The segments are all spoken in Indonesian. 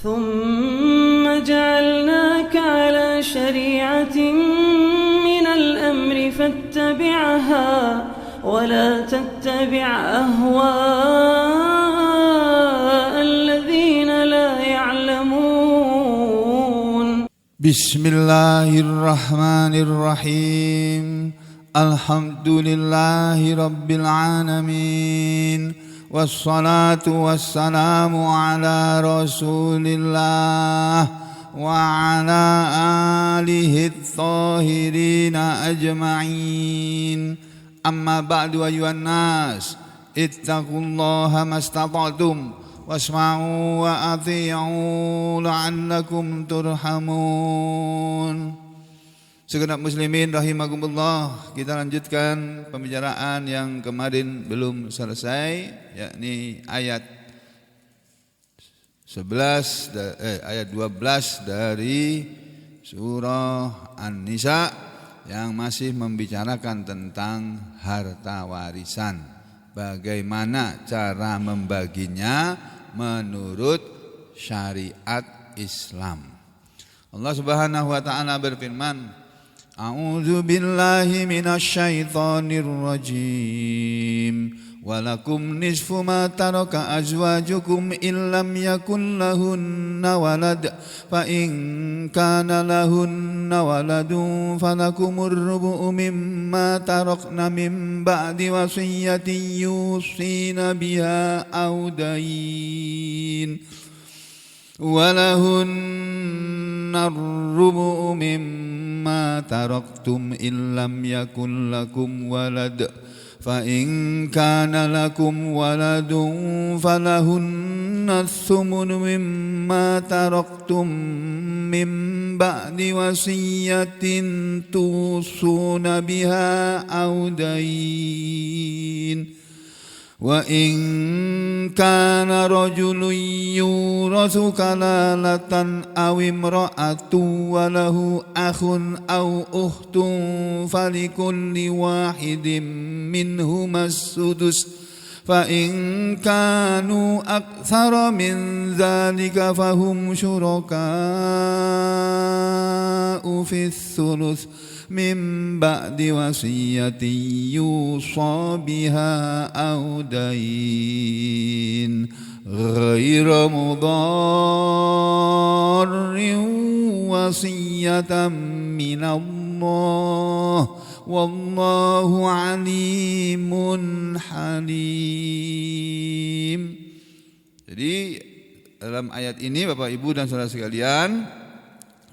ثم جعلناك على شريعة من الأمر فاتبعها ولا تتبع أهواء الذين لا يعلمون. بسم الله الرحمن الرحيم. الحمد لله رب العالمين والصلاة والسلام على رسول الله وعلى آله الطاهرين أجمعين. أما بعد أيها الناس اتقوا الله ما استطعتم واسمعوا وأطيعوا لعلكم ترحمون. Segenap muslimin rahimakumullah, kita lanjutkan pembicaraan yang kemarin belum selesai, yakni ayat 12 dari surah An-Nisa yang masih membicarakan tentang harta warisan. Bagaimana cara membaginya menurut syariat Islam. Allah Subhanahu wa taala berfirman, A'udzu billahi minasy syaithanir rajim. Walakum nisfu ma taraka azwajukum illam yakul lahunna walad fa in kana lahunna waladun falakumur rubu'u mimma tarakna min ba'di wasiyatin yusina biha aw dayn ولهن الربع مما تركتم إن لم يكن لكم ولد فإن كان لكم ولد فلهن الثمن مما تركتم من بعد وصية توصون بها أو دين وإن كان رجل يورث كلالة أو امرأة وله أخ أو أخت فلكل واحد منهما السدس فإن كانوا أكثر من ذلك فهم شركاء في الثلث من بعد وصية يوصى بها أو دين غير مضار وصية من الله والله عليم حليم. Jadi dalam ayat ini Bapak Ibu dan saudara sekalian,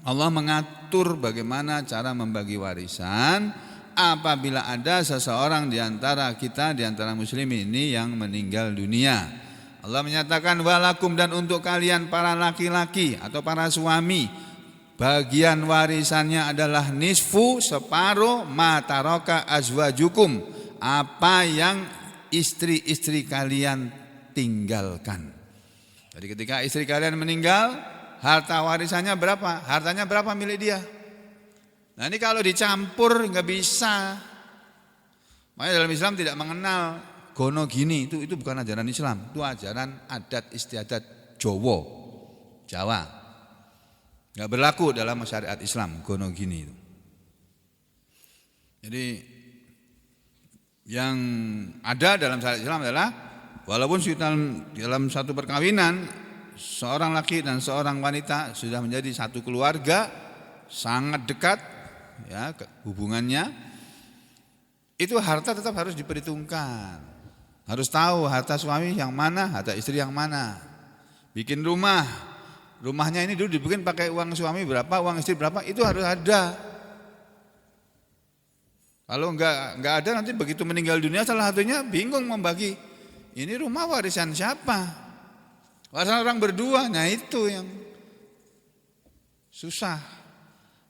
Allah mengatur bagaimana cara membagi warisan apabila ada seseorang di antara kita, di antara muslimin ini yang meninggal dunia. Allah menyatakan walakum, dan untuk kalian para laki-laki atau para suami, bagian warisannya adalah nisfu, separuh, ma taraka azwajukum, apa yang istri-istri kalian tinggalkan. Jadi ketika istri kalian meninggal, harta warisannya berapa? Hartanya berapa milik dia? Nah ini kalau dicampur nggak bisa. Makanya dalam Islam tidak mengenal gono gini, itu bukan ajaran Islam, itu ajaran adat istiadat Jawa. Nggak berlaku dalam syariat Islam gono gini. Jadi yang ada dalam syariat Islam adalah walaupun dalam satu perkawinan seorang laki dan seorang wanita sudah menjadi satu keluarga, sangat dekat ya hubungannya, itu harta tetap harus diperhitungkan. Harus tahu harta suami yang mana, harta istri yang mana. Bikin rumahnya ini dulu dibikin pakai uang suami berapa, uang istri berapa, itu harus ada. Kalau enggak ada, nanti begitu meninggal dunia salah satunya bingung membagi. Ini rumah warisan siapa? Warisan orang berdua, nah itu yang susah.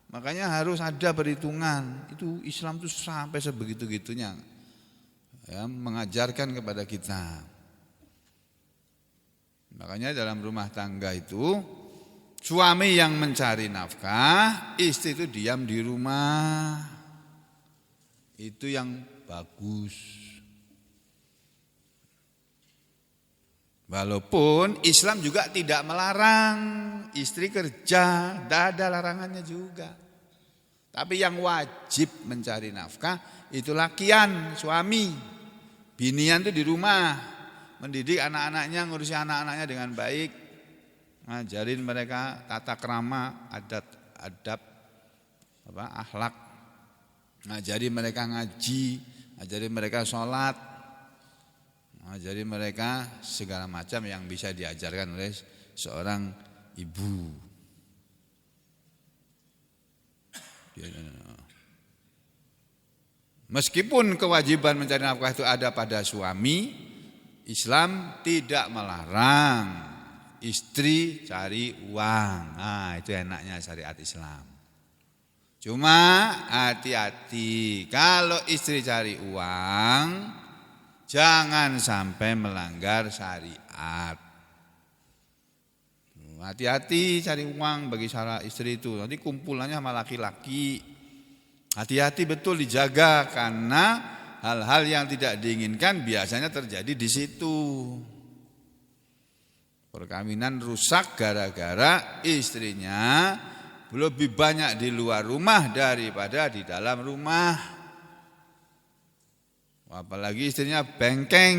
Makanya harus ada perhitungan. Itu Islam itu sampai sebegitu-gitunya ya, mengajarkan kepada kita. Makanya dalam rumah tangga itu suami yang mencari nafkah, istri itu diam di rumah. Itu yang bagus. Walaupun Islam juga tidak melarang istri kerja, tidak ada larangannya juga. Tapi yang wajib mencari nafkah itu lakian, suami. Binian itu di rumah, mendidik anak-anaknya, ngurusi anak-anaknya dengan baik, ngajarin mereka tata krama, adab, akhlak, ngajarin mereka ngaji, ngajarin mereka sholat, ngajarin mereka segala macam yang bisa diajarkan oleh seorang ibu. Meskipun kewajiban mencari nafkah itu ada pada suami, Islam tidak melarang istri cari uang. Nah, itu enaknya syariat Islam. Cuma hati-hati, kalau istri cari uang jangan sampai melanggar syariat. Hati-hati cari uang bagi salah istri itu, nanti kumpulannya sama laki-laki. Hati-hati betul dijaga, karena hal-hal yang tidak diinginkan biasanya terjadi di situ. Perkawinan rusak gara-gara istrinya lebih banyak di luar rumah daripada di dalam rumah. Apalagi istrinya bengkeng,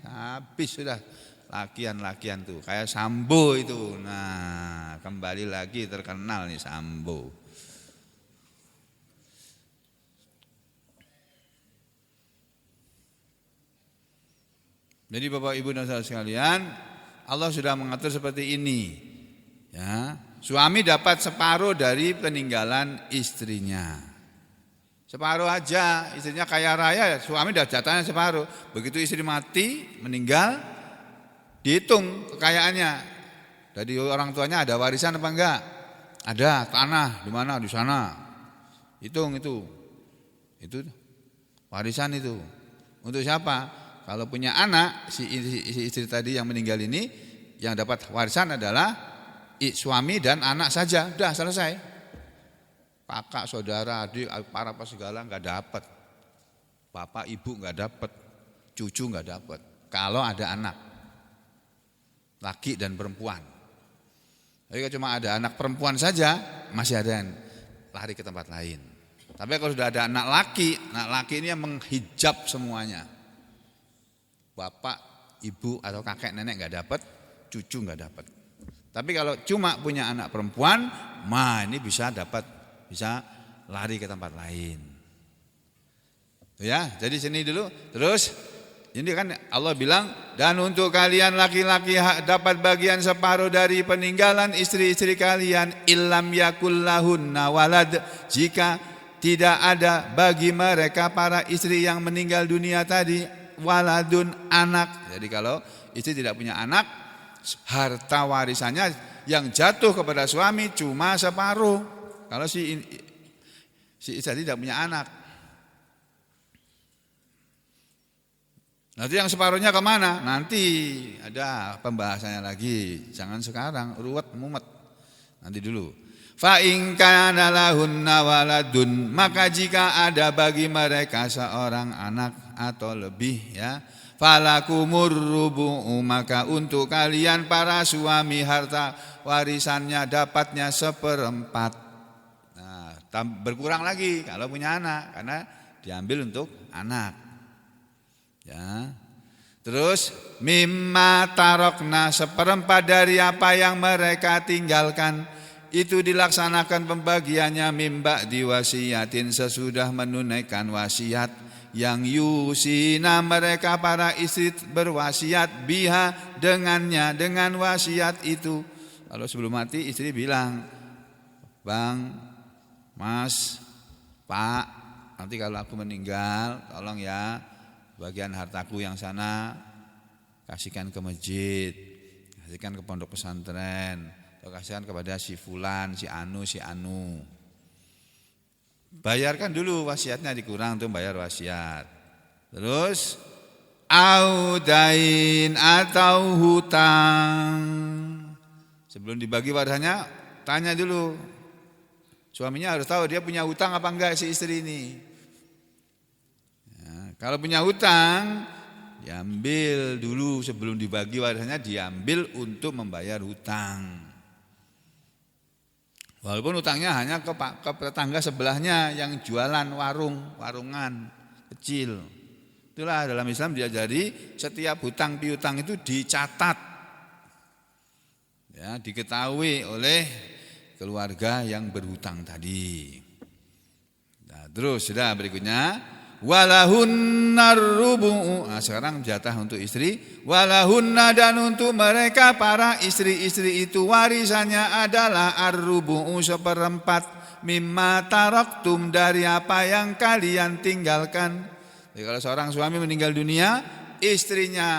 habis sudah lakian-lakian tuh, kayak Sambo itu. Nah, kembali lagi terkenal nih Sambo. Jadi Bapak Ibu dan saudara sekalian, Allah sudah mengatur seperti ini. Ya, suami dapat separuh dari peninggalan istrinya. Separuh aja, istrinya kaya raya, suami udah jatahnya separuh. Begitu istri mati, meninggal, dihitung kekayaannya. Dari orang tuanya ada warisan apa enggak? Ada, tanah di mana? Di sana. Hitung itu. Itu warisan itu. Untuk siapa? Kalau punya anak, si istri tadi yang meninggal ini, yang dapat warisan adalah suami dan anak saja. Udah selesai. Kakak, saudara, adik, para segala enggak dapat. Bapak, ibu enggak dapat. Cucu enggak dapat. Kalau ada anak laki dan perempuan. Jadi kalau cuma ada anak perempuan saja, masih ada yang lari ke tempat lain. Tapi kalau sudah ada anak laki ini yang menghijab semuanya. Bapak, ibu atau kakek nenek enggak dapat, cucu enggak dapat. Tapi kalau cuma punya anak perempuan, ini bisa lari ke tempat lain. Ya, jadi sini dulu. Terus ini kan Allah bilang, dan untuk kalian laki-laki dapat bagian separuh dari peninggalan istri-istri kalian, illam yakullahunna walad, jika tidak ada bagi mereka para istri yang meninggal dunia tadi waladun, anak. Jadi kalau istri tidak punya anak, harta warisannya yang jatuh kepada suami cuma separuh. Kalau si istri tidak punya anak, nanti yang separuhnya kemana? Nanti ada pembahasannya lagi. Jangan sekarang, ruwet mumet. Nanti dulu. Fa in kana lahunna waladun, maka jika ada bagi mereka seorang anak atau lebih, ya, falakumur rubu'u, maka untuk kalian para suami harta warisannya dapatnya 1/4. Nah, berkurang lagi kalau punya anak, karena diambil untuk anak. Ya. Terus mimma tarokna, 1/4 dari apa yang mereka tinggalkan, itu dilaksanakan pembagiannya mimba diwasiatin, sesudah menunaikan wasiat, yang yusina mereka para istri berwasiat biha dengannya, dengan wasiat itu. Kalau sebelum mati istri bilang, Bang, Mas, Pak, nanti kalau aku meninggal tolong ya bagian hartaku yang sana kasihkan ke masjid, kasihkan ke pondok pesantren, kasihkan kepada si fulan, si anu. Bayarkan dulu wasiatnya, dikurang untuk bayar wasiat. Terus audain atau hutang. Sebelum dibagi warisnya, tanya dulu. Suaminya harus tahu dia punya hutang apa enggak si istri ini. Ya, kalau punya hutang, diambil dulu sebelum dibagi warisnya, diambil untuk membayar hutang. Walaupun utangnya hanya ke tetangga sebelahnya yang jualan warungan kecil. Itulah dalam Islam diajari setiap hutang piutang itu dicatat. Ya, diketahui oleh keluarga yang berhutang tadi. Nah, terus sudah berikutnya walahunna rubu'u. Nah, sekarang jatah untuk istri. Walahunna, dan untuk mereka para istri-istri itu warisannya adalah ar-rubu'u, seperempat mimma taraktum, dari apa yang kalian tinggalkan. Jadi kalau seorang suami meninggal dunia, istrinya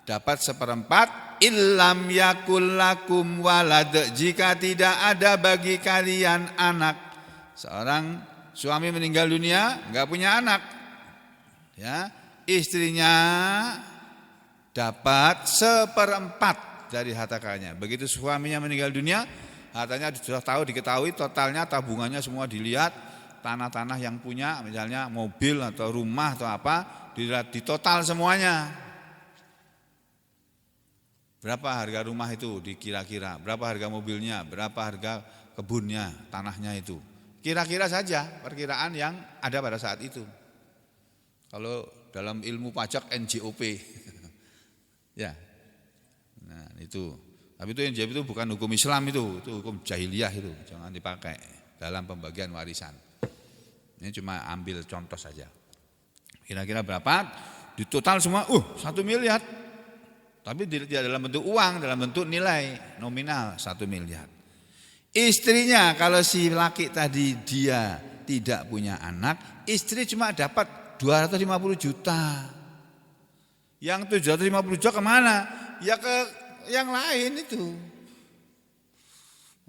dapat seperempat. Illam yakul lakum walad, jika tidak ada bagi kalian anak. Seorang suami meninggal dunia enggak punya anak, ya, istrinya dapat seperempat dari harta kayanya. Begitu suaminya meninggal dunia, hartanya sudah diketahui totalnya, tabungannya semua dilihat, tanah-tanah yang punya, misalnya mobil atau rumah atau apa, dilihat di total semuanya. Berapa harga rumah itu dikira-kira, berapa harga mobilnya, berapa harga kebunnya, tanahnya itu. Kira-kira saja perkiraan yang ada pada saat itu. Kalau dalam ilmu pajak NJOP. Ya. Nah, itu. Tapi itu NJOP itu bukan hukum Islam, itu hukum jahiliyah, itu jangan dipakai dalam pembagian warisan. Ini cuma ambil contoh saja. Kira-kira berapa? Di total semua 1 miliar. Tapi tidak dalam bentuk uang, dalam bentuk nilai nominal 1 miliar. Istrinya, kalau si laki tadi dia tidak punya anak, istri cuma dapat 250 juta. Yang 750 juta kemana? Ya ke yang lain itu.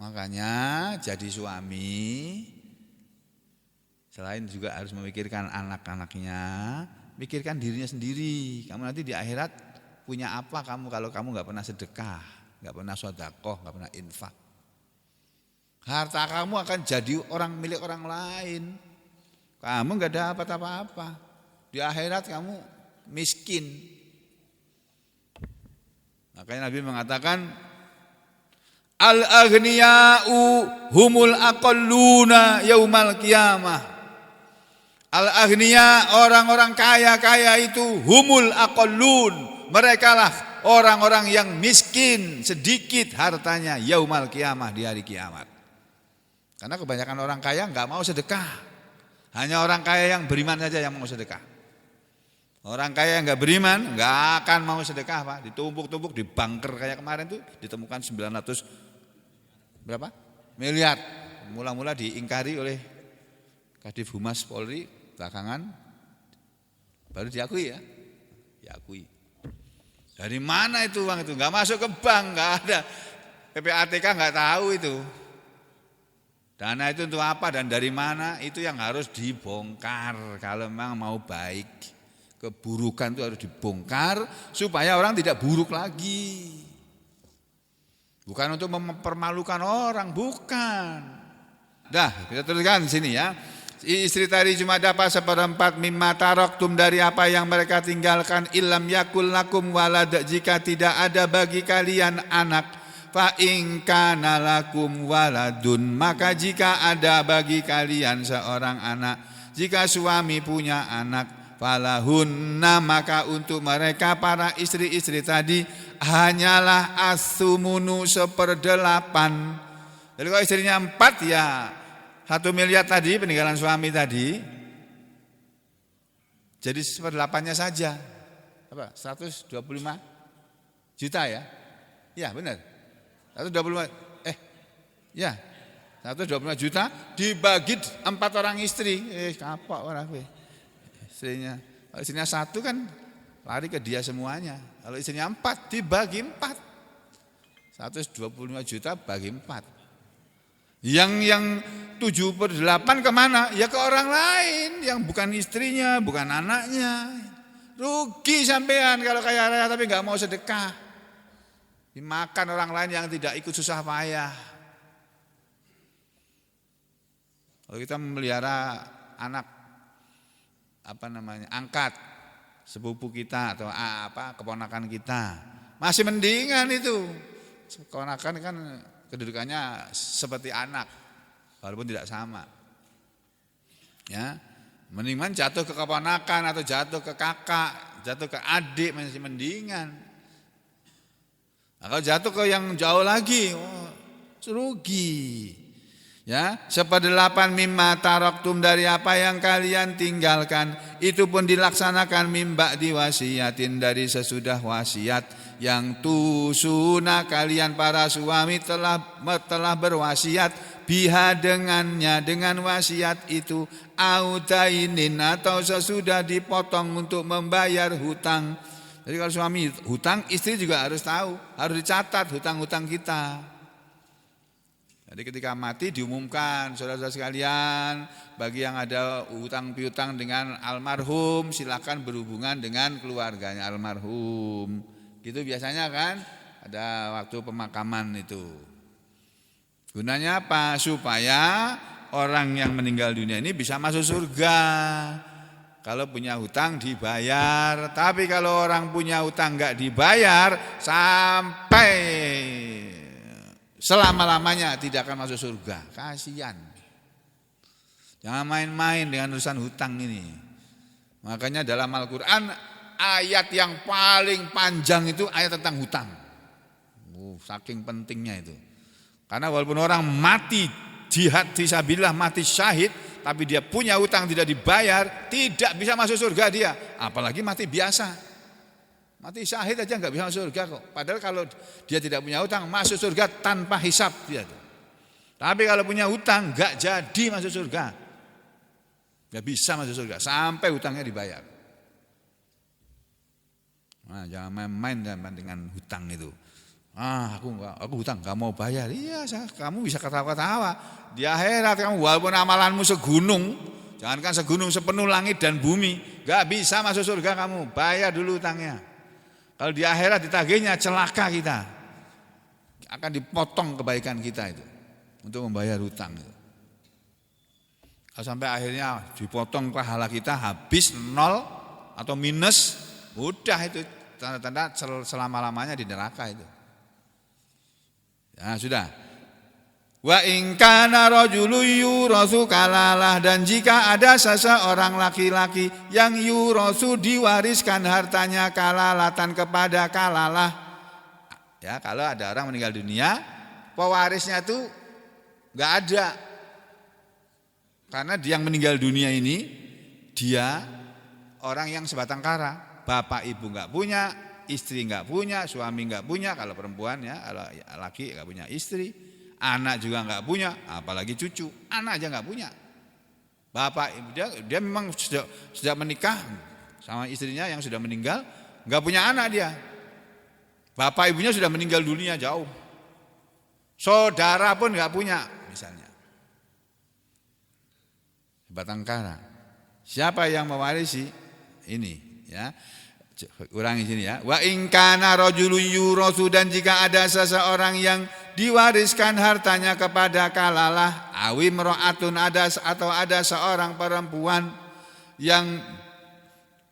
Makanya jadi suami, selain juga harus memikirkan anak-anaknya, pikirkan dirinya sendiri. Kamu nanti di akhirat punya apa kamu kalau kamu nggak pernah sedekah, nggak pernah sedekah, nggak pernah infak? Harta kamu akan jadi milik orang lain. Kamu nggak dapat apa-apa. Di akhirat kamu miskin. Makanya Nabi mengatakan al-aghniya'u humul aqalluna yaumal qiyamah. Al-aghniya, orang-orang kaya-kaya itu humul aqallun. Mereka lah orang-orang yang miskin, sedikit hartanya yaumal qiyamah, di hari kiamat. Karena kebanyakan orang kaya enggak mau sedekah. Hanya orang kaya yang beriman saja yang mau sedekah. Orang kaya yang enggak beriman enggak akan mau sedekah, Pak. Ditumpuk-tumpuk di bunker kayak kemarin tuh ditemukan 900 berapa? Miliar. Mula-mula diingkari oleh Kadif Humas Polri, belakangan baru diakui ya. Diakui. Dari mana itu uang itu? Enggak masuk ke bank, enggak ada. PPATK enggak tahu itu. Dana itu untuk apa dan dari mana, itu yang harus dibongkar kalau memang mau baik. Keburukan itu harus dibongkar supaya orang tidak buruk lagi. Bukan untuk mempermalukan orang, bukan. Dah, kita teruskan di sini ya. Istri tadi cuma dapat seperempat mimma taraktum, dari apa yang mereka tinggalkan. Illam yakul lakum walad, jika tidak ada bagi kalian anak. Fa in kana lakum waladun, maka jika ada bagi kalian seorang anak, jika suami punya anak, falahunna, maka untuk mereka para istri-istri tadi hanyalah as-sumunu, 1/8. Jadi kalau istrinya 4 ya 1 miliar tadi peninggalan suami tadi, jadi 1/8-nya saja. Apa? 125 juta ya? Ya benar. 125 ya 125 juta dibagi 4 orang istri. Kapok orang istrinya. Kalau istrinya 1 kan lari ke dia semuanya. Kalau istrinya 4 dibagi 4. 125 juta bagi 4. Yang 7/8 kemana? Ya ke orang lain yang bukan istrinya, bukan anaknya. Rugi sampean kalau kaya raya tapi nggak mau sedekah. Dimakan orang lain yang tidak ikut susah payah. Kalau kita memelihara anak angkat sepupu kita atau keponakan kita, masih mendingan itu. Keponakan kan kedudukannya seperti anak, walaupun tidak sama. Ya, mendingan jatuh ke keponakan atau jatuh ke kakak, jatuh ke adik masih mendingan. Nah, kalau jatuh ke yang jauh lagi, rugi. Ya, 1/8 mimma taraktum dari apa yang kalian tinggalkan, itu pun dilaksanakan mimba diwasiatin dari sesudah wasiat yang tusuna kalian para suami telah berwasiat biha dengannya, dengan wasiat itu, audainin atau sesudah dipotong untuk membayar hutang. Jadi kalau suami hutang, istri juga harus tahu, harus dicatat hutang-hutang kita. Jadi ketika mati diumumkan, saudara-saudara sekalian, bagi yang ada hutang piutang dengan almarhum, silakan berhubungan dengan keluarganya almarhum. Gitu biasanya kan, ada waktu pemakaman itu. Gunanya apa? Supaya orang yang meninggal dunia ini bisa masuk surga. Kalau punya hutang dibayar, tapi kalau orang punya hutang enggak dibayar sampai selama-lamanya tidak akan masuk surga. Kasihan. Jangan main-main dengan urusan hutang ini. Makanya dalam Al-Quran ayat yang paling panjang itu ayat tentang hutang. Saking pentingnya itu. Karena walaupun orang mati jihad fisabilillah, mati syahid, tapi dia punya hutang tidak dibayar, tidak bisa masuk surga dia. Apalagi mati biasa. Mati syahid aja nggak bisa masuk surga kok. Padahal kalau dia tidak punya hutang masuk surga tanpa hisab dia. Tapi kalau punya hutang nggak jadi masuk surga. Nggak bisa masuk surga sampai hutangnya dibayar. Nah, jangan main-main dengan hutang itu. Aku hutang nggak mau bayar. Iya, kamu bisa ketawa-ketawa. Di akhirat kamu walaupun amalanmu segunung, jangankan segunung, sepenuh langit dan bumi, nggak bisa masuk surga kamu. Bayar dulu hutangnya. Kalau di akhirat ditagihnya celaka kita. Akan dipotong kebaikan kita itu untuk membayar hutang itu. Kalau sampai akhirnya dipotong pahala kita habis nol atau minus, udah itu tanda-tanda selama-lamanya di neraka itu. Ya sudah. Wa in kana rajulun yurasu kalalah, dan jika ada seseorang laki-laki yang yurasu diwariskan hartanya kalalatan kepada kalalah. Ya, kalau ada orang meninggal dunia, pewarisnya itu enggak ada. Karena dia yang meninggal dunia ini dia orang yang sebatang kara, bapak ibu enggak punya, istri enggak punya, suami enggak punya, kalau perempuan ya, kalau laki enggak punya istri. Anak juga enggak punya, apalagi cucu. Anak aja enggak punya. Bapak ibu dia memang sudah menikah sama istrinya yang sudah meninggal, enggak punya anak dia. Bapak ibunya sudah meninggal dunia jauh. Saudara pun enggak punya misalnya. Batang kara. Siapa yang mewarisi? Ini ya. Ulangi sini ya. Wa in kana rajulun yurasu, dan jika ada seseorang yang diwariskan hartanya kepada kalalah, awi mro'atun atau ada seorang perempuan yang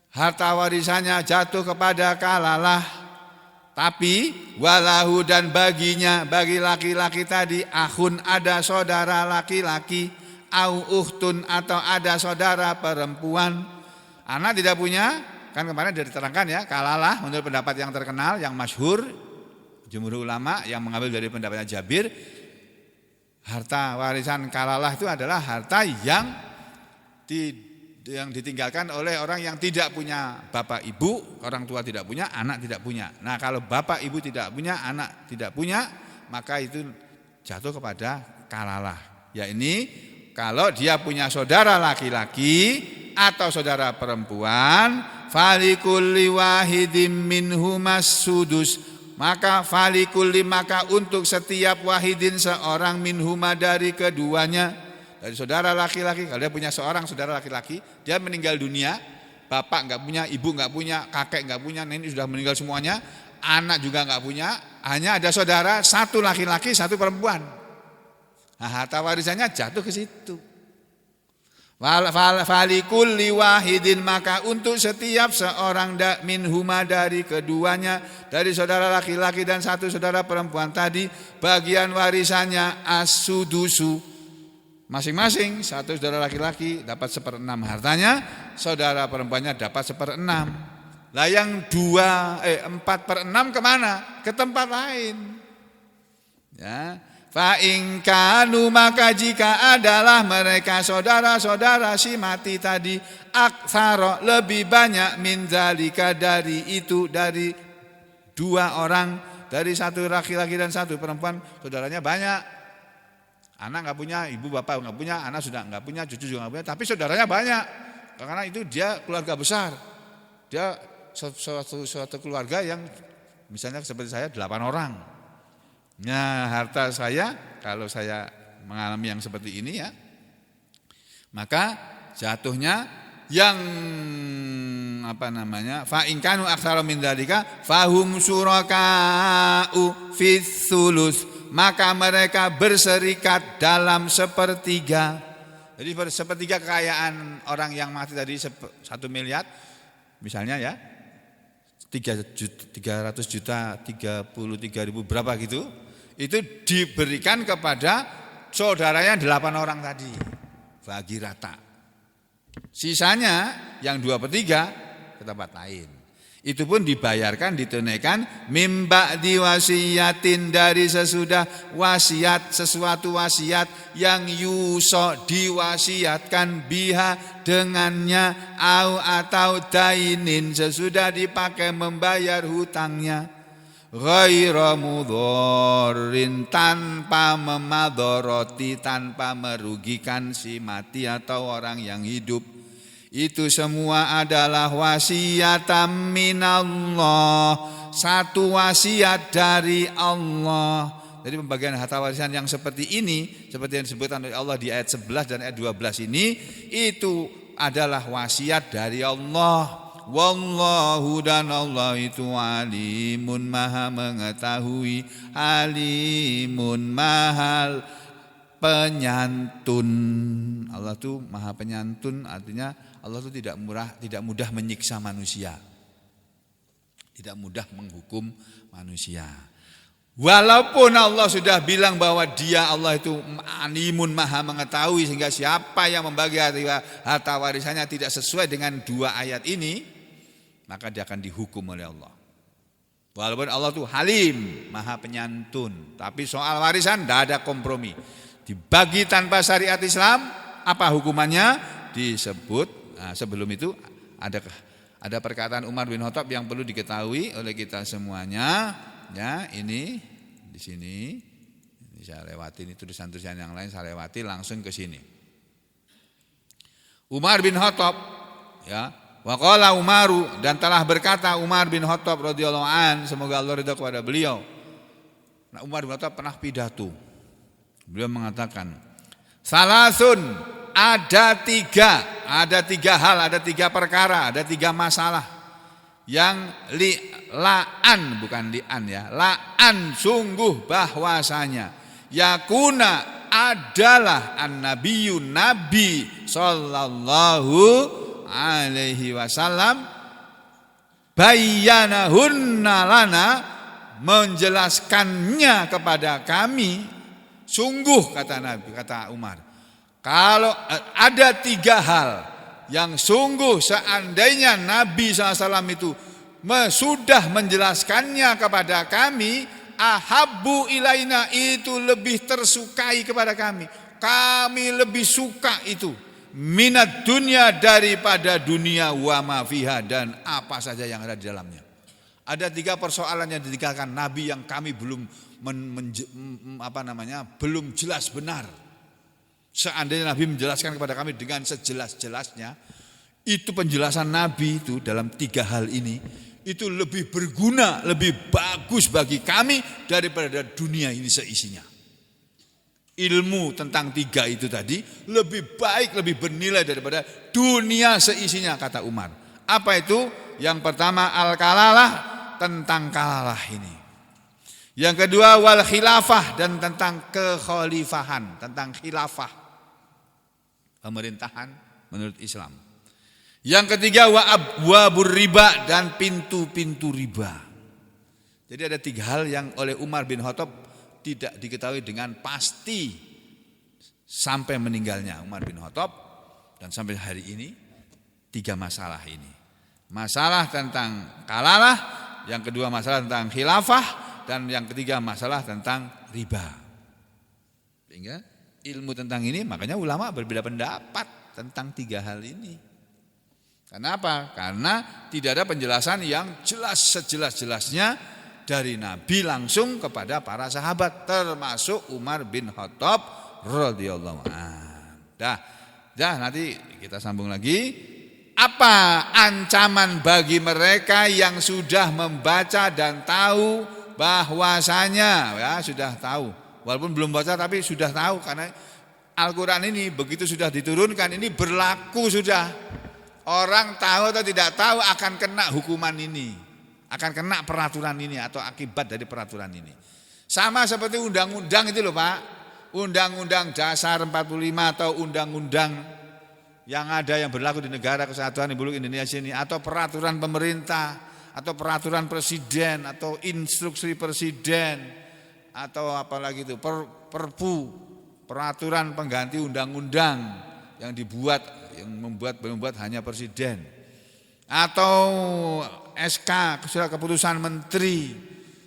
harta warisannya jatuh kepada kalalah, tapi walahu, dan baginya, bagi laki-laki tadi, akhun, ada saudara laki-laki, au ukhtun, atau ada saudara perempuan. Anak tidak punya. Kan kemarin sudah diterangkan ya, kalalah menurut pendapat yang terkenal, yang masyhur, jumhur ulama yang mengambil dari pendapatnya Jabir, harta warisan kalalah itu adalah harta yang ditinggalkan oleh orang yang tidak punya bapak ibu, orang tua tidak punya, anak tidak punya. Nah, kalau bapak ibu tidak punya, anak tidak punya, maka itu jatuh kepada kalalah. Ya ini kalau dia punya saudara laki-laki atau saudara perempuan, falikulli wahidin minhumas sudus, maka falikulli, maka untuk setiap wahidin seorang minhuma dari keduanya, dari saudara laki-laki. Kalau dia punya seorang saudara laki-laki, dia meninggal dunia, bapak enggak punya, ibu enggak punya, kakek enggak punya, nenek sudah meninggal semuanya, anak juga enggak punya, hanya ada saudara satu laki-laki, satu perempuan. Nah, harta warisannya jatuh ke situ. Falikulli wahidin, maka untuk setiap seorang minhuma dari keduanya, dari saudara laki-laki dan satu saudara perempuan tadi, bagian warisannya as-sudusu. Masing-masing satu saudara laki-laki dapat 1/6 hartanya, saudara perempuannya dapat 1/6. Lah yang 4/6 kemana? Ke tempat lain. Ya. Fa in kanu, maka jika adalah mereka saudara-saudara si mati tadi, aktsara, lebih banyak, min zalika, dari itu, dari 2 orang, dari satu laki-laki dan satu perempuan, saudaranya banyak. Anak enggak punya, ibu bapak enggak punya, anak sudah enggak punya, cucu juga enggak punya, tapi saudaranya banyak. Karena itu dia keluarga besar. Dia suatu keluarga yang misalnya seperti saya 8 orang. Nah, harta saya, kalau saya mengalami yang seperti ini ya, maka jatuhnya yang fa in kanu aktsara min dzalika fahum syuraka'u fis sulus, maka mereka berserikat dalam 1/3. Jadi 1/3 kekayaan orang yang mati tadi 1 miliar misalnya ya, 300 juta, 33.000 berapa gitu, itu diberikan kepada saudaranya 8 orang tadi, bagi rata. Sisanya yang 2/3 ke tempat lain. Itu pun dibayarkan, ditunaikan mimba diwasiyatin, dari sesudah wasiat, sesuatu wasiat yang yuso, diwasiatkan, biha, dengannya, atau dainin, sesudah dipakai membayar hutangnya. Ghaira mudharrin, tanpa memadharati, tanpa merugikan si mati atau orang yang hidup. Itu semua adalah wasiatan minallah, satu wasiat dari Allah. Jadi pembagian harta warisan yang seperti ini, seperti yang disebutkan oleh Allah di ayat 11 dan ayat 12 ini, itu adalah wasiat dari Allah. Wallahu, dan Allah itu alimun, maha mengetahui, alimun, mahal penyantun. Allah itu maha penyantun, artinya Allah itu tidak mudah menyiksa manusia, tidak mudah menghukum manusia. Walaupun Allah sudah bilang bahwa dia Allah itu alimun, maha mengetahui, sehingga siapa yang membagi harta warisannya tidak sesuai dengan 2 ayat ini, maka dia akan dihukum oleh Allah. Walaupun Allah itu halim, maha penyantun, tapi soal warisan tidak ada kompromi. Dibagi tanpa syariat Islam, apa hukumannya? Disebut. Nah, sebelum itu ada perkataan Umar bin Khattab yang perlu diketahui oleh kita semuanya. Ya, ini di sini. Ini saya lewati, ini tulisan-tulisan yang lain saya lewati langsung ke sini. Umar bin Khattab, ya, waqala Umaru, dan telah berkata Umar bin Khattab radhiyallahu an, semoga Allah ridha kepada beliau. Nah, Umar bin Khattab pernah pidato. Beliau mengatakan, salasun, ada 3 hal, ada 3 perkara, ada 3 masalah yang la'an, bukan li'an ya, la'an, sungguh bahwasanya yakuna, adalah an-nabiyun, nabi sallallahu alaihi wasallam, bayyanahunna lana, menjelaskannya kepada kami. Sungguh, kata Nabi, kata Umar, kalau ada 3 hal yang sungguh seandainya Nabi SAW itu sudah menjelaskannya kepada kami, ahabbu ilaina, itu lebih tersukai kepada kami. Kami lebih suka itu, minat dunia, daripada dunia, wa ma fiha, dan apa saja yang ada di dalamnya. Ada 3 persoalan yang ditinggalkan Nabi yang kami belum belum jelas benar. Seandainya Nabi menjelaskan kepada kami dengan sejelas-jelasnya, itu penjelasan Nabi itu dalam 3 hal ini, itu lebih berguna, lebih bagus bagi kami daripada dunia ini seisinya. Ilmu tentang 3 itu tadi lebih baik, lebih bernilai daripada dunia seisinya, kata Umar. Apa itu? Yang pertama al-kalalah, tentang kalalah ini. Yang kedua wal khilafah, dan tentang kekhalifahan, tentang khilafah, pemerintahan. menurut Islam. Yang ketiga wa abwabur riba, dan pintu-pintu riba. Jadi ada 3 hal yang oleh Umar bin Khattab tidak diketahui dengan pasti sampai meninggalnya Umar bin Khattab, dan sampai hari ini 3 masalah ini. Masalah tentang kalalah, yang kedua masalah tentang khilafah, dan yang ketiga masalah tentang riba. Sehingga ilmu tentang ini, makanya ulama berbeda pendapat tentang 3 hal ini. Kenapa? Karena tidak ada penjelasan yang jelas sejelas-jelasnya dari Nabi langsung kepada para sahabat, termasuk Umar bin Khattab radhiyallahu anhu. Dah nanti kita sambung lagi. Apa ancaman bagi mereka yang sudah membaca dan tahu bahwasanya, ya sudah tahu, walaupun belum baca tapi sudah tahu, karena Al-Quran ini begitu sudah diturunkan ini berlaku sudah. Orang tahu atau tidak tahu akan kena hukuman ini, akan kena peraturan ini atau akibat dari peraturan ini. Sama seperti undang-undang itu loh Pak, Undang-Undang Dasar 45 atau undang-undang yang ada yang berlaku di Negara Kesatuan Republik Indonesia ini, atau peraturan pemerintah, atau peraturan presiden, atau instruksi presiden, atau apalagi itu perpu, peraturan pengganti undang-undang yang membuat hanya presiden, atau SK surat keputusan menteri,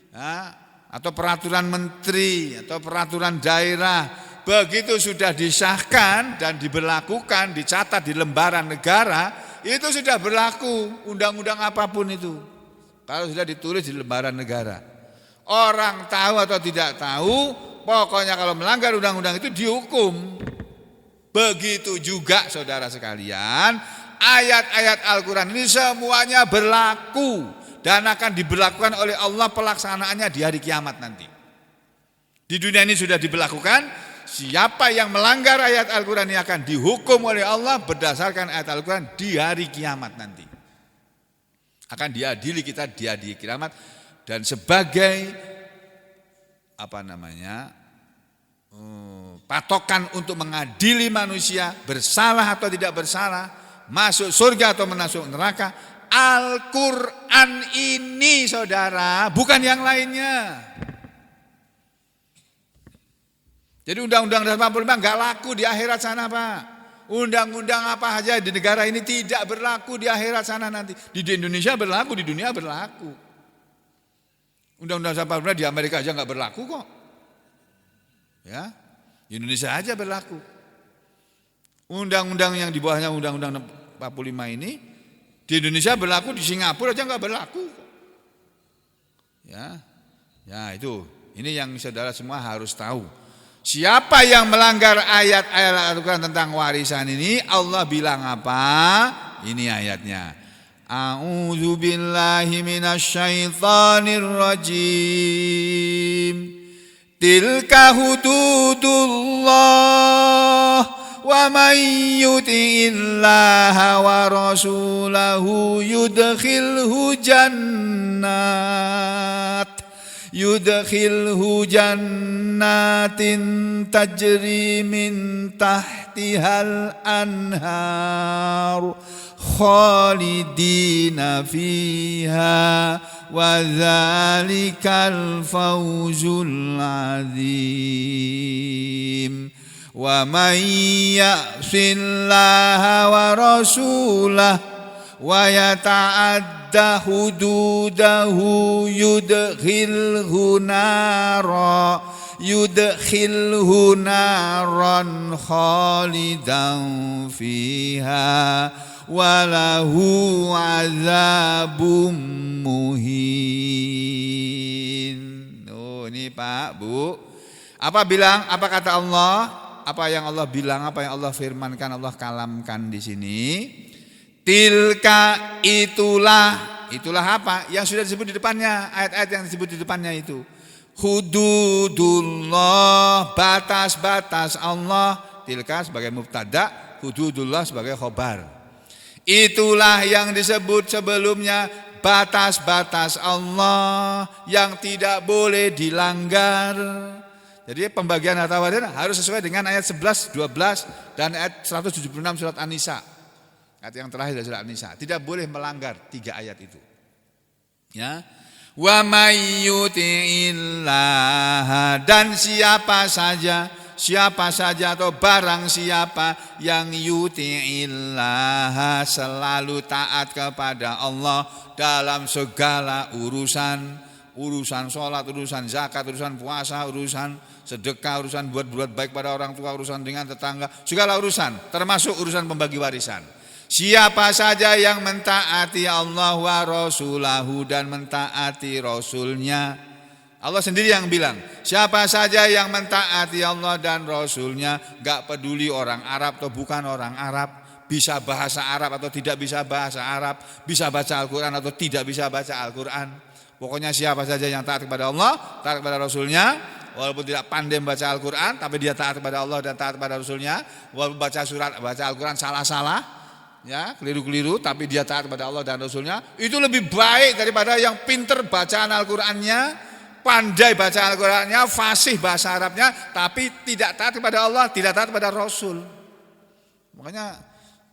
ya, atau peraturan menteri, atau peraturan daerah. Begitu sudah disahkan dan diberlakukan, dicatat di lembaran negara, itu sudah berlaku undang-undang apapun itu. Kalau sudah ditulis di lembaran negara, orang tahu atau tidak tahu, pokoknya kalau melanggar undang-undang itu dihukum. Begitu juga saudara sekalian, ayat-ayat Al-Quran ini semuanya berlaku dan akan diberlakukan oleh Allah pelaksanaannya di hari kiamat nanti. Di dunia ini sudah diberlakukan. Siapa yang melanggar ayat Al-Quran ini akan dihukum oleh Allah berdasarkan ayat Al-Quran di hari kiamat nanti. Akan diadili kita di hari kiamat, dan sebagai patokan untuk mengadili manusia bersalah atau tidak bersalah, masuk surga atau masuk neraka, Al-Quran ini saudara, bukan yang lainnya. Jadi undang-undang Dasar 45 enggak laku di akhirat sana Pak. Undang-undang apa saja di negara ini tidak berlaku di akhirat sana nanti. Di Indonesia berlaku, di dunia berlaku. Undang-undang Dasar 45 di Amerika aja enggak berlaku kok. Ya, di Indonesia aja berlaku. Undang-undang yang di bawahnya Undang-Undang 45 ini di Indonesia berlaku, di Singapura aja enggak berlaku. Ya, itu. Ini yang saudara semua harus tahu. Siapa yang melanggar ayat-ayat Al-Quran tentang warisan ini, Allah bilang apa? Ini ayatnya. A'udzu billahi minasyaitonir rajim. Tilka hududullah wa man yuti'illaha wa rasulahu yudkhilhu jannatin tajri min tahtihal anhar khalidina fiha wa dzalikal fawzul azim. Wa may ya'sillaha wa rasulahu wa yata'adda hududahu yudkhilhu naran khalidan fiha walahu azabum muhin. Oh, ini Pak, Bu. Apa kata Allah? Apa yang Allah bilang, apa yang Allah firmankan, Allah kalamkan di sini? Tilka itulah apa? Yang sudah disebut di depannya, ayat-ayat yang disebut di depannya itu. Hududullah, batas-batas Allah. Tilka sebagai mubtada, hududullah sebagai khobar. Itulah yang disebut sebelumnya, batas-batas Allah yang tidak boleh dilanggar. Jadi pembagian harta warisan harus sesuai dengan ayat 11, 12 dan ayat 176 surat An-Nisa. Ayat yang terakhir dari surat An-Nisa. Tidak boleh melanggar 3 ayat itu. Ya. Wa may yuti'illah, dan siapa saja atau barang siapa yang yuti'illah, selalu taat kepada Allah dalam segala urusan sholat, urusan zakat, urusan puasa, urusan sedekah, urusan buat baik pada orang tua, urusan dengan tetangga, segala urusan, termasuk urusan pembagi warisan. Siapa saja yang mentaati Allah wa rasulahu, dan mentaati Rasulnya. Allah sendiri yang bilang, siapa saja yang mentaati Allah dan Rasulnya, gak peduli orang Arab atau bukan orang Arab, bisa bahasa Arab atau tidak bisa bahasa Arab, bisa baca Al-Quran atau tidak bisa baca Al-Quran. Pokoknya siapa saja yang taat kepada Allah, taat kepada Rasulnya, walaupun tidak pandai baca Al-Quran, tapi dia taat kepada Allah dan taat kepada Rasulnya. Walaupun baca Al-Quran salah-salah, ya, keliru-keliru, tapi dia taat kepada Allah dan Rasulnya, itu lebih baik daripada yang pinter bacaan Al-Qurannya, pandai baca Al-Qurannya, fasih bahasa Arabnya, tapi tidak taat kepada Allah, tidak taat kepada Rasul. Makanya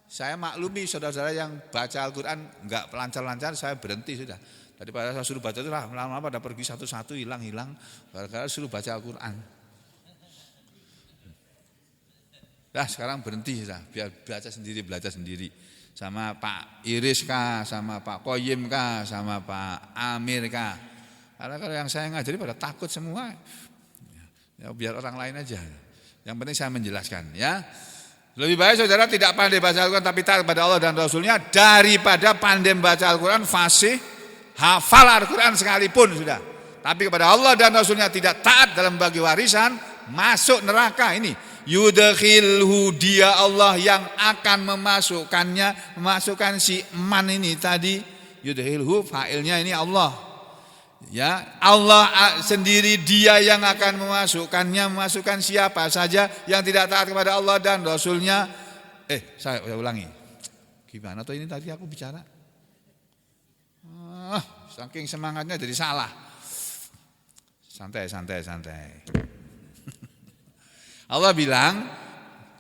saya maklumi saudara-saudara yang baca Al-Quran enggak lancar-lancar, saya berhenti sudah. Daripada saya suruh baca itu lama-lama pada pergi satu-satu, hilang-hilang, gara-gara suruh baca Al-Quran. Nah sekarang berhenti sudah, biar belajar sendiri, sama Pak Iris kah, sama Pak Koyim kah, sama Pak Amir kah. Karena kalau yang saya ngajari pada takut semua, ya biar orang lain aja. Yang penting saya menjelaskan, ya. Lebih baik saudara tidak pandai baca Al-Quran tapi taat kepada Allah dan Rasulnya, daripada pandai baca Al-Quran, fasih, hafal Al-Quran sekalipun sudah, tapi kepada Allah dan Rasulnya tidak taat dalam bagi warisan, masuk neraka. Ini yudkhilhu, dia Allah yang akan memasukkan si man ini tadi. Yudkhilhu, fa'ilnya ini Allah, ya, Allah sendiri dia yang akan memasukkan siapa saja yang tidak taat kepada Allah dan Rasulnya. Saya ulangi, gimana tuh ini tadi aku bicara? Saking semangatnya jadi salah. Santai. Allah bilang,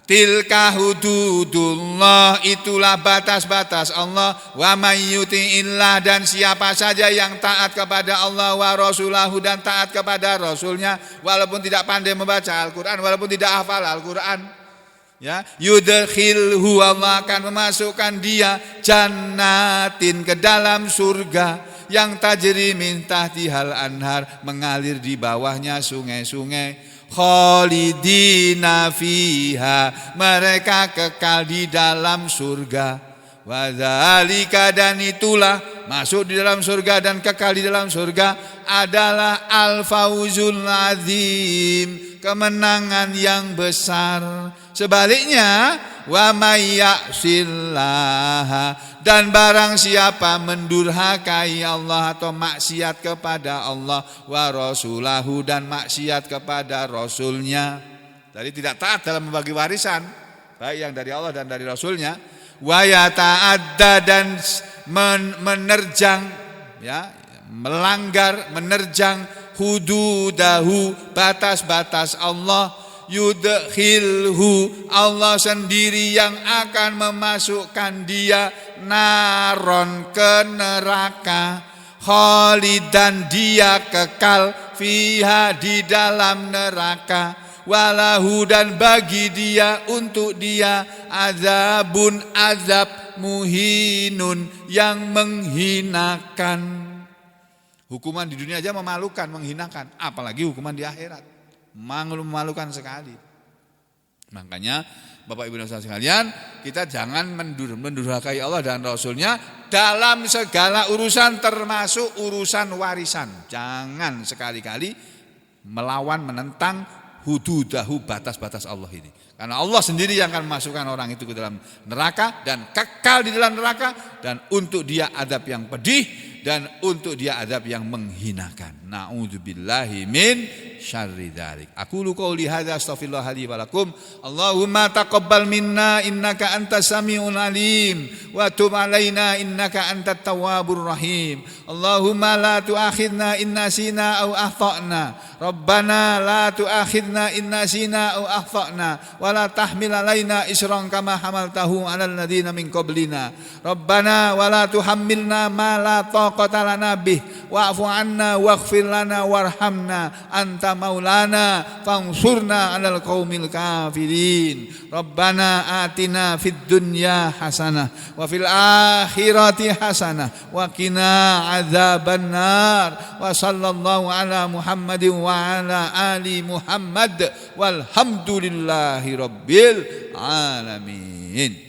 tilka hududullah, itulah batas-batas Allah. Wa may yuti'illah, dan siapa saja yang taat kepada Allah wa rasulahu, dan taat kepada Rasulnya, walaupun tidak pandai membaca Al-Quran, walaupun tidak hafal Al-Quran, ya, yudkhilhu, Allah akan memasukkan dia jannatin, ke dalam surga, yang tajri min tahtihal anhar, mengalir di bawahnya sungai-sungai, khalidina fiha, mereka kekal di dalam surga. Wa dzalika, dan itulah masuk di dalam surga dan kekal di dalam surga adalah al-fauzul azim, kemenangan yang besar. Sebaliknya, wa may ya'sillaha, dan barang siapa mendurhakai Allah atau maksiat kepada Allah, wa rasulahu, dan maksiat kepada Rasulnya, jadi tidak taat dalam membagi warisan, baik yang dari Allah dan dari Rasulnya, wa yata'adda, dan menerjang, ya, menerjang hududahu, batas-batas Allah, yudkhilhu, Allah sendiri yang akan memasukkan dia naron, ke neraka, khalidan, dia kekal, fiha, di dalam neraka, walahu, dan bagi dia, untuk dia, azabun, azab, muhinun, yang menghinakan. Hukuman di dunia aja memalukan, menghinakan, apalagi hukuman di akhirat, memalukan sekali. Makanya Bapak Ibu dan saudara sekalian, kita jangan mendurhakai Allah dan Rasulnya dalam segala urusan, termasuk urusan warisan. Jangan sekali-kali melawan, menentang hududahu, batas-batas Allah ini. Karena Allah sendiri yang akan memasukkan orang itu ke dalam neraka dan kekal di dalam neraka, dan untuk dia adab yang pedih, dan untuk dia adab yang menghinakan. Na'udzubillahi min syarri dzalik. Aqulu qouli hadza astaghfirullah li wa lakum. Allahumma taqabbal minna innaka antas samiul alim wa tub alaina innaka antat tawwabur rahim. Allahumma la tu'akhidna in nasina aw akhtana. Rabbana la tu'akhidna in nasina aw akhtana wa la tahmil alaina isran kama hamaltahu 'alal ladzina min qablina. Rabbana wa la tuhammilna ma la taqata lana bih wa'fu 'anna waghfir lana warhamna anta maulana fansurna 'alal qaumil kafirin. Rabbana atina fid dunya hasanah wa fil akhirati hasanah wa qina adzabannar. Wa sallallahu ala Muhammadin wa ala ali Muhammad walhamdulillahi rabbil alamin.